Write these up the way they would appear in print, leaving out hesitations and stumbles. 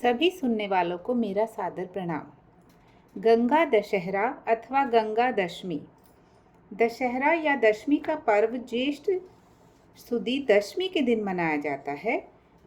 सभी सुनने वालों को मेरा सादर प्रणाम। गंगा दशहरा अथवा गंगा दशमी। दशहरा या दशमी का पर्व ज्येष्ठ सुदी दशमी के दिन मनाया जाता है।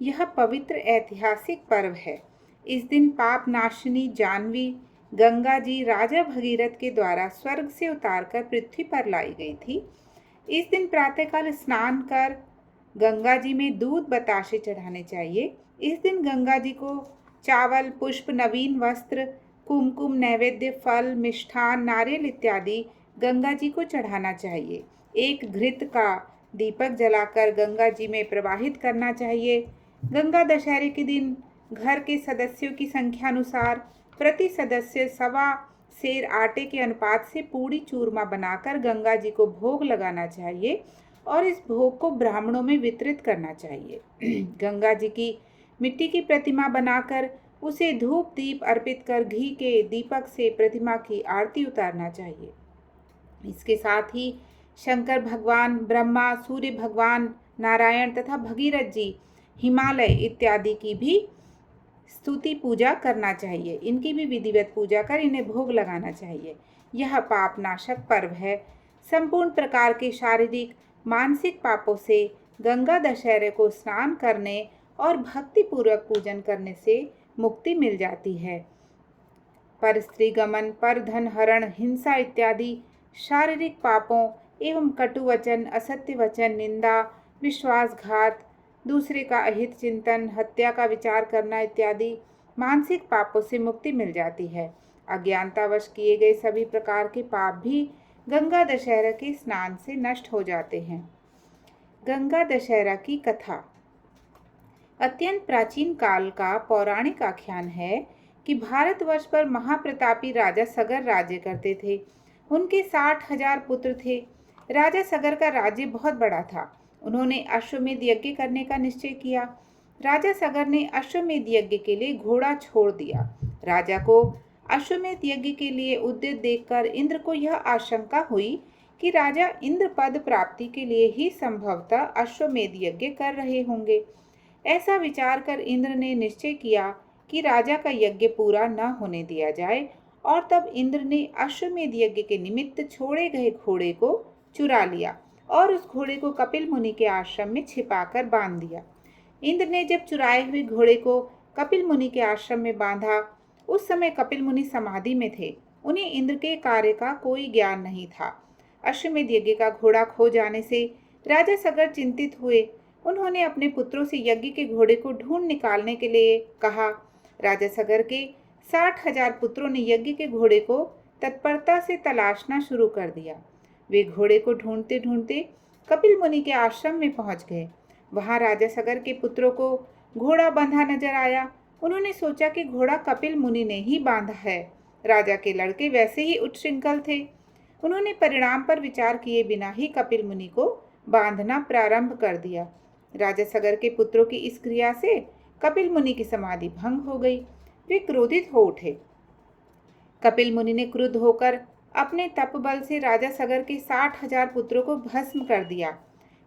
यह पवित्र ऐतिहासिक पर्व है। इस दिन पाप नाशिनी जानवी गंगा जी राजा भगीरथ के द्वारा स्वर्ग से उतारकर पृथ्वी पर लाई गई थी। इस दिन प्रातःकाल स्नान कर गंगा जी में दूध बताशे चढ़ाने चाहिए। इस दिन गंगा जी को चावल, पुष्प, नवीन वस्त्र, कुमकुम, नैवेद्य, फल, मिष्ठान, नारियल इत्यादि गंगा जी को चढ़ाना चाहिए। एक घृत का दीपक जलाकर गंगा जी में प्रवाहित करना चाहिए। गंगा दशहरे के दिन घर के सदस्यों की संख्या अनुसार प्रति सदस्य 1.25 सेर आटे के अनुपात से पूड़ी चूरमा बनाकर गंगा जी को भोग लगाना चाहिए और इस भोग को ब्राह्मणों में वितरित करना चाहिए। गंगा जी की मिट्टी की प्रतिमा बनाकर उसे धूप दीप अर्पित कर घी के दीपक से प्रतिमा की आरती उतारना चाहिए। इसके साथ ही शंकर भगवान, ब्रह्मा, सूर्य भगवान, नारायण तथा भगीरथ जी, हिमालय इत्यादि की भी स्तुति पूजा करना चाहिए। इनकी भी विधिवत पूजा कर इन्हें भोग लगाना चाहिए। यह पाप नाशक पर्व है। संपूर्ण प्रकार के शारीरिक मानसिक पापों से गंगा दशहरे को स्नान करने और भक्ति पूर्वक पूजन करने से मुक्ति मिल जाती है। पर स्त्री गमन, पर धन हरण, हिंसा इत्यादि शारीरिक पापों एवं कटु वचन, असत्य वचन, निंदा, विश्वासघात, दूसरे का अहित चिंतन, हत्या का विचार करना इत्यादि मानसिक पापों से मुक्ति मिल जाती है। अज्ञानतावश किए गए सभी प्रकार के पाप भी गंगा दशहरा के स्नान से नष्ट हो जाते हैं। गंगा दशहरा की कथा। अत्यंत प्राचीन काल का पौराणिक आख्यान है कि भारतवर्ष पर महाप्रतापी राजा सगर राज्य करते थे। उनके 60,000 पुत्र थे। राजा सगर का राज्य बहुत बड़ा था। उन्होंने अश्वमेध यज्ञ करने का निश्चय किया। राजा सगर ने अश्वमेध यज्ञ के लिए घोड़ा छोड़ दिया। राजा को अश्वमेध यज्ञ के लिए उद्यत देखकर इंद्र को यह आशंका हुई कि राजा इंद्र पद प्राप्ति के लिए ही संभवतः अश्वमेध यज्ञ कर रहे होंगे। ऐसा विचार कर इंद्र ने निश्चय किया कि राजा का यज्ञ पूरा न होने दिया जाए और तब इंद्र ने अश्वमेध यज्ञ के निमित्त छोड़े गए घोड़े को चुरा लिया और उस घोड़े को कपिल मुनि के आश्रम में छिपाकर बांध दिया। इंद्र ने जब चुराए हुए घोड़े को कपिल मुनि के आश्रम में बांधा, उस समय कपिल मुनि समाधि में थे। उन्हें इंद्र के कार्य का कोई ज्ञान नहीं था। अश्वमेध यज्ञ का घोड़ा खो जाने से राजा सगर चिंतित हुए। उन्होंने अपने पुत्रों से यज्ञ के घोड़े को ढूंढ निकालने के लिए कहा। राजा सगर के 60,000 पुत्रों ने यज्ञ के घोड़े को तत्परता से तलाशना शुरू कर दिया। वे घोड़े को ढूंढते ढूंढते कपिल मुनि के आश्रम में पहुंच गए। वहां राजा सगर के पुत्रों को घोड़ा बंधा नजर आया। उन्होंने सोचा कि घोड़ा कपिल मुनि ने ही बांधा है। राजा के लड़के वैसे ही उच्छृंखल थे। उन्होंने परिणाम पर विचार किए बिना ही कपिल मुनि को बांधना प्रारंभ कर दिया। राजा सगर के पुत्रों की इस क्रिया से कपिल मुनि की समाधि भंग हो गई। वे क्रोधित हो उठे। कपिल मुनि ने क्रुद्ध होकर अपने तप बल से राजा सगर के 60,000 पुत्रों को भस्म कर दिया।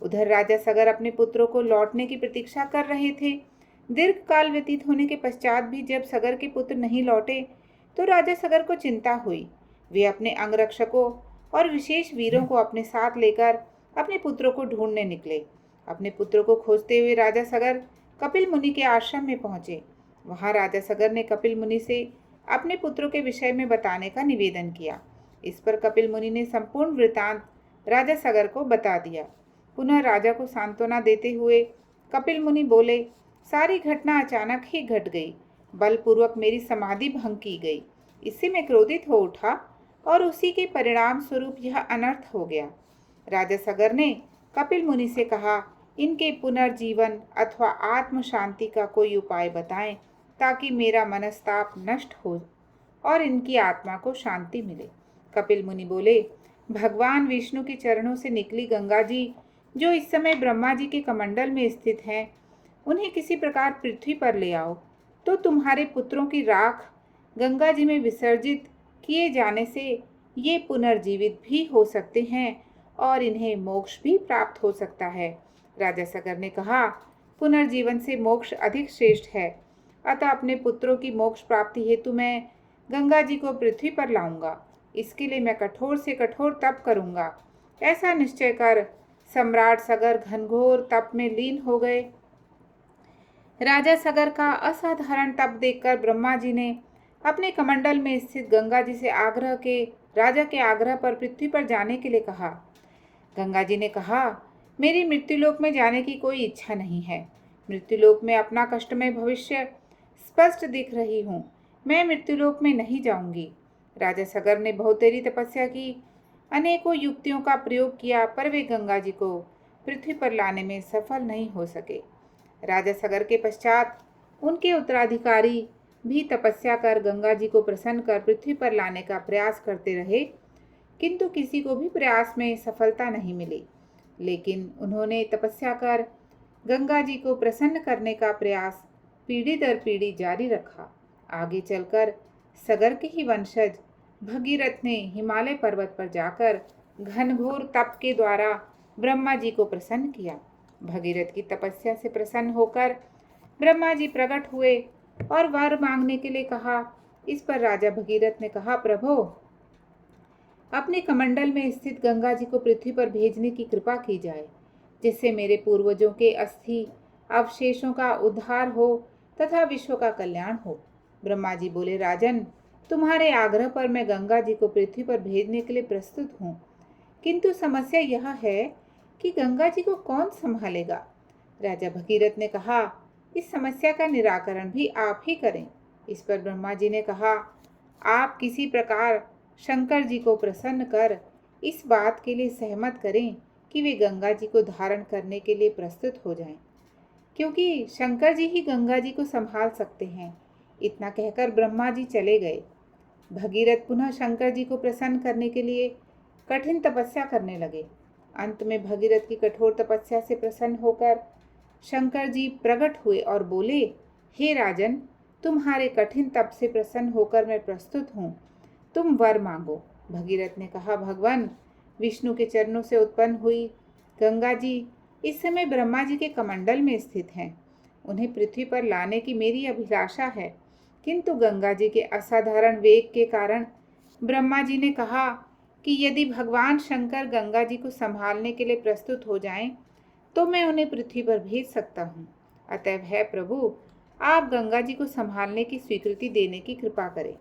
उधर राजा सगर अपने पुत्रों को लौटने की प्रतीक्षा कर रहे थे। दीर्घ काल व्यतीत होने के पश्चात भी जब सगर के पुत्र नहीं लौटे तो राजा सगर को चिंता हुई। वे अपने अंगरक्षकों और विशेष वीरों को अपने साथ लेकर अपने पुत्रों को ढूंढने निकले। अपने पुत्रों को खोजते हुए राजा सगर कपिल मुनि के आश्रम में पहुंचे। वहां राजा सगर ने कपिल मुनि से अपने पुत्रों के विषय में बताने का निवेदन किया। इस पर कपिल मुनि ने संपूर्ण वृतांत राजा सगर को बता दिया। पुनः राजा को सांत्वना देते हुए कपिल मुनि बोले, सारी घटना अचानक ही घट गई। बलपूर्वक मेरी समाधि भंग की गई। इससे मैं क्रोधित हो उठा और उसी के परिणाम स्वरूप यह अनर्थ हो गया। राजा सगर ने कपिल मुनि से कहा, इनके पुनर्जीवन अथवा आत्म शांति का कोई उपाय बताएं ताकि मेरा मनस्ताप नष्ट हो और इनकी आत्मा को शांति मिले। कपिल मुनि बोले, भगवान विष्णु के चरणों से निकली गंगा जी, जो इस समय ब्रह्मा जी के कमंडल में स्थित हैं, उन्हें किसी प्रकार पृथ्वी पर ले आओ, तो तुम्हारे पुत्रों की राख गंगा जी में विसर्जित किए जाने से ये पुनर्जीवित भी हो सकते हैं और इन्हें मोक्ष भी प्राप्त हो सकता है। राजा सगर ने कहा, पुनर्जीवन से मोक्ष अधिक श्रेष्ठ है, अतः अपने पुत्रों की मोक्ष प्राप्ति हेतु मैं गंगा जी को पृथ्वी पर लाऊंगा। इसके लिए मैं कठोर से कठोर तप करूंगा। ऐसा निश्चय कर सम्राट सगर घनघोर तप में लीन हो गए। राजा सगर का असाधारण तप देखकर ब्रह्मा जी ने अपने कमंडल में स्थित गंगा जी से राजा के आग्रह पर पृथ्वी पर जाने के लिए कहा। गंगा जी ने कहा, मेरी मृत्युलोक में जाने की कोई इच्छा नहीं है। मृत्युलोक में अपना कष्टमय भविष्य स्पष्ट दिख रही हूँ। मैं मृत्युलोक में नहीं जाऊंगी। राजा सगर ने बहुत देरी तपस्या की, अनेकों युक्तियों का प्रयोग किया, पर वे गंगा जी को पृथ्वी पर लाने में सफल नहीं हो सके। राजा सगर के पश्चात उनके उत्तराधिकारी भी तपस्या कर गंगा जी को प्रसन्न कर पृथ्वी पर लाने का प्रयास करते रहे, किंतु किसी को भी प्रयास में सफलता नहीं मिली। लेकिन उन्होंने तपस्या कर गंगा जी को प्रसन्न करने का प्रयास पीढ़ी दर पीढ़ी जारी रखा। आगे चलकर सगर के ही वंशज भगीरथ ने हिमालय पर्वत पर जाकर घनघोर तप के द्वारा ब्रह्मा जी को प्रसन्न किया। भगीरथ की तपस्या से प्रसन्न होकर ब्रह्मा जी प्रकट हुए और वर मांगने के लिए कहा। इस पर राजा भगीरथ ने कहा, प्रभु, अपने कमंडल में स्थित गंगा जी को पृथ्वी पर भेजने की कृपा की जाए, जिससे मेरे पूर्वजों के अस्थि अवशेषों का उद्धार हो तथा विश्व का कल्याण हो। ब्रह्मा जी बोले, राजन, तुम्हारे आग्रह पर मैं गंगा जी को पृथ्वी पर भेजने के लिए प्रस्तुत हूँ, किंतु समस्या यह है कि गंगा जी को कौन संभालेगा। राजा भगीरथ ने कहा, इस समस्या का निराकरण भी आप ही करें। इस पर ब्रह्मा जी ने कहा, आप किसी प्रकार शंकर जी को प्रसन्न कर इस बात के लिए सहमत करें कि वे गंगा जी को धारण करने के लिए प्रस्तुत हो जाएं, क्योंकि शंकर जी ही गंगा जी को संभाल सकते हैं। इतना कहकर ब्रह्मा जी चले गए। भगीरथ पुनः शंकर जी को प्रसन्न करने के लिए कठिन तपस्या करने लगे। अंत में भगीरथ की कठोर तपस्या से प्रसन्न होकर शंकर जी प्रकट हुए और बोले, हे राजन, तुम्हारे कठिन तप से प्रसन्न होकर मैं प्रस्तुत हूँ, तुम वर मांगो। भगीरथ ने कहा, भगवान, विष्णु के चरणों से उत्पन्न हुई गंगा जी इस समय ब्रह्मा जी के कमंडल में स्थित हैं। उन्हें पृथ्वी पर लाने की मेरी अभिलाषा है, किंतु गंगा जी के असाधारण वेग के कारण ब्रह्मा जी ने कहा कि यदि भगवान शंकर गंगा जी को संभालने के लिए प्रस्तुत हो जाएं, तो मैं उन्हें पृथ्वी पर भेज सकता हूँ। अतएव है प्रभु, आप गंगा जी को संभालने की स्वीकृति देने की कृपा करें।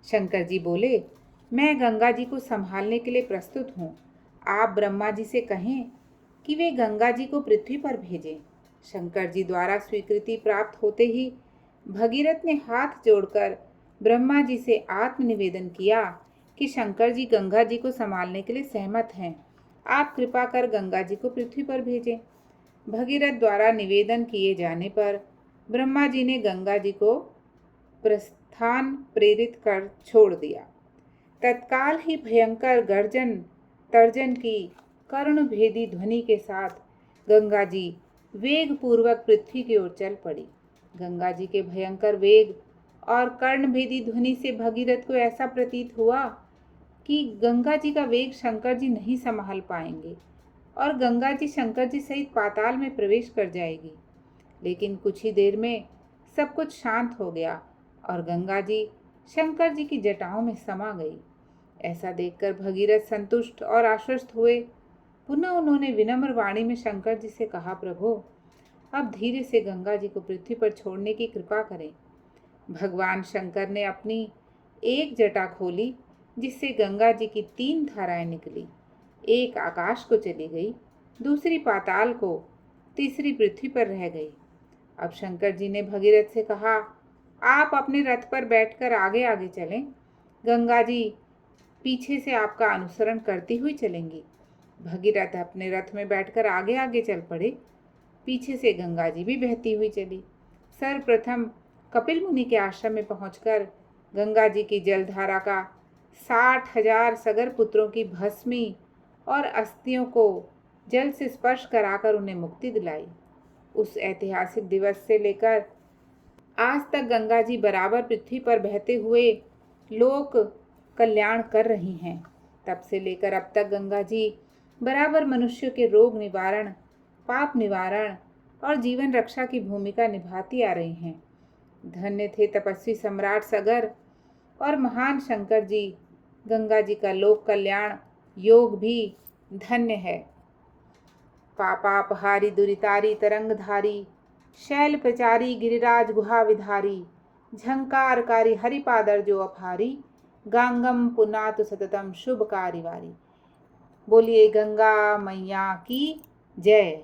शंकर जी बोले, मैं गंगा जी को संभालने के लिए प्रस्तुत हूँ। आप ब्रह्मा जी से कहें कि वे गंगा जी को पृथ्वी पर भेजें। शंकर जी द्वारा स्वीकृति प्राप्त होते ही भगीरथ ने हाथ जोड़कर ब्रह्मा जी से आत्मनिवेदन किया कि शंकर जी गंगा जी को संभालने के लिए सहमत हैं। आप कृपा कर गंगा जी को पृथ्वी पर भेजें। भगीरथ द्वारा निवेदन किए जाने पर ब्रह्मा जी ने गंगा जी को प्रस्थान प्रेरित कर छोड़ दिया। तत्काल ही भयंकर गर्जन तर्जन की कर्णभेदी ध्वनि के साथ गंगा जी वेग पूर्वक पृथ्वी की ओर चल पड़ी। गंगा जी के भयंकर वेग और कर्णभेदी ध्वनि से भगीरथ को ऐसा प्रतीत हुआ कि गंगा जी का वेग शंकर जी नहीं संभाल पाएंगे और गंगा जी शंकर जी सहित पाताल में प्रवेश कर जाएगी। लेकिन कुछ ही देर में सब कुछ शांत हो गया और गंगा जी शंकर जी की जटाओं में समा गई। ऐसा देखकर भगीरथ संतुष्ट और आश्वस्त हुए। पुनः उन्होंने विनम्र वाणी में शंकर जी से कहा, प्रभु, अब धीरे से गंगा जी को पृथ्वी पर छोड़ने की कृपा करें। भगवान शंकर ने अपनी एक जटा खोली, जिससे गंगा जी की 3 धाराएं निकली। एक आकाश को चली गई, दूसरी पाताल को, तीसरी पृथ्वी पर रह गई। अब शंकर जी ने भगीरथ से कहा, आप अपने रथ पर बैठकर आगे आगे चलें, गंगा जी पीछे से आपका अनुसरण करती हुई चलेंगी। भगीरथ अपने रथ में बैठकर आगे आगे चल पड़े। पीछे से गंगा जी भी बहती हुई चली। सर्वप्रथम कपिल मुनि के आश्रम में पहुंचकर गंगा जी की जलधारा का 60,000 सगर पुत्रों की भस्मी और अस्थियों को जल से स्पर्श कराकर उन्हें मुक्ति दिलाई। उस ऐतिहासिक दिवस से लेकर आज तक गंगा जी बराबर पृथ्वी पर बहते हुए लोक कल्याण कर रही हैं। तब से लेकर अब तक गंगा जी बराबर मनुष्यों के रोग निवारण, पाप निवारण और जीवन रक्षा की भूमिका निभाती आ रही हैं। धन्य थे तपस्वी सम्राट सगर और महान शंकर जी। गंगा जी का लोक कल्याण योग भी धन्य है। पापापहारी दुरितारी तरंगधारी, शैल प्रचारी गिरिराज गुहा विधारी, झंकारकारी हरिपादर जो अफारी, गांगम पुनातु सततम शुभ कारिवारी। बोलिए गंगा मैया की जय।